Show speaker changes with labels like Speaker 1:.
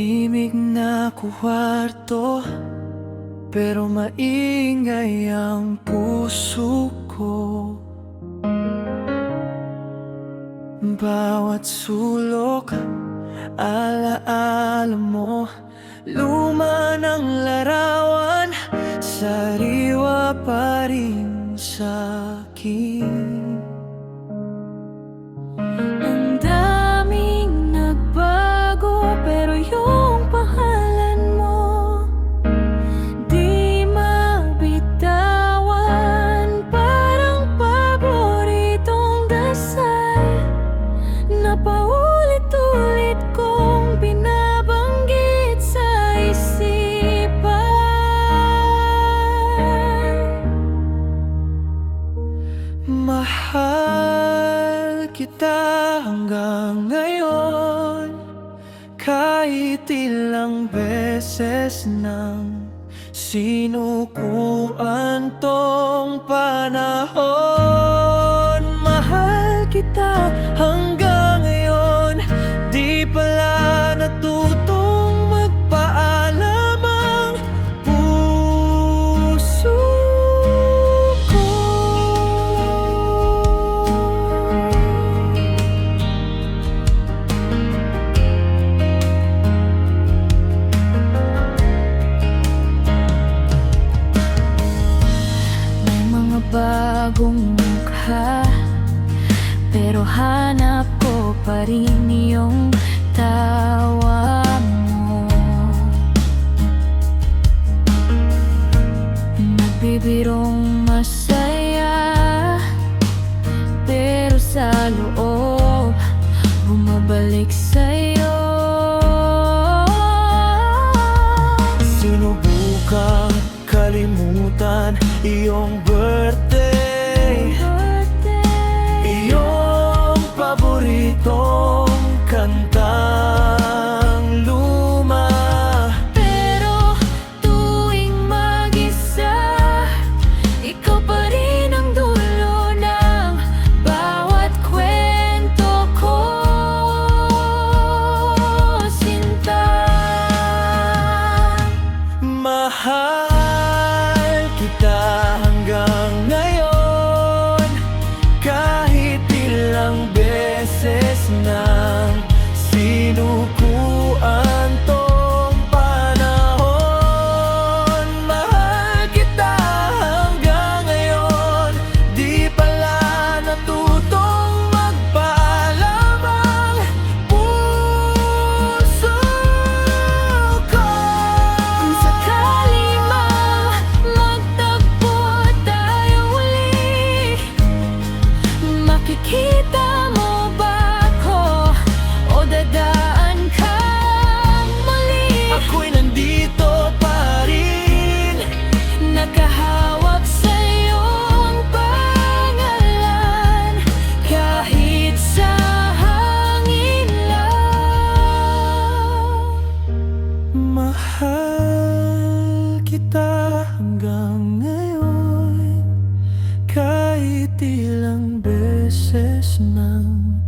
Speaker 1: Tahimik na kuwarto, pero maingay ang puso ko. Bawat sulok, alaala mo. Luma ng larawan, sariwa pa rin sa'kin.
Speaker 2: Ang daming nagbago, pero yung pangalan mo di mabitawan. Parang paboritong dasal na paulit-ulit kong binabanggit sa isipan.
Speaker 1: Mahal kita hanggang ngayon, kahit ilang beses nang sinukuan tong panahon. Mahal kita hanggang ngayon, di pala natutong magpaalam ang puso ko.
Speaker 2: May mga bagong mukha, pero hanap ko pa rin yung tawa mo. Nagbibirong masaya, pero sa loob bumabalik sa'yo.
Speaker 1: Sinubukang kalimutan iyong birthday, iyong paboritong kantang luma.
Speaker 2: Pero tuwing mag-isa, ikaw pa rin ang dulo ng bawat kwento ko, sinta.
Speaker 1: Mahal kita hanggang ngayon, kahit ilang beses nang sinukuan tong panahon. Mahal kita hanggang ngayon, di pala natutong magpaalam ang puso ko.
Speaker 2: Kung sakali mang magtagpo tayo uli, makikita mo ba ako o dadaan ka muli?
Speaker 1: Ako'y nandito pa rin,
Speaker 2: Nakahawak sa iyong pangalan, kahit sa hangin lang.
Speaker 1: mahal kita hanggang ngayon, kahit ilang beses nang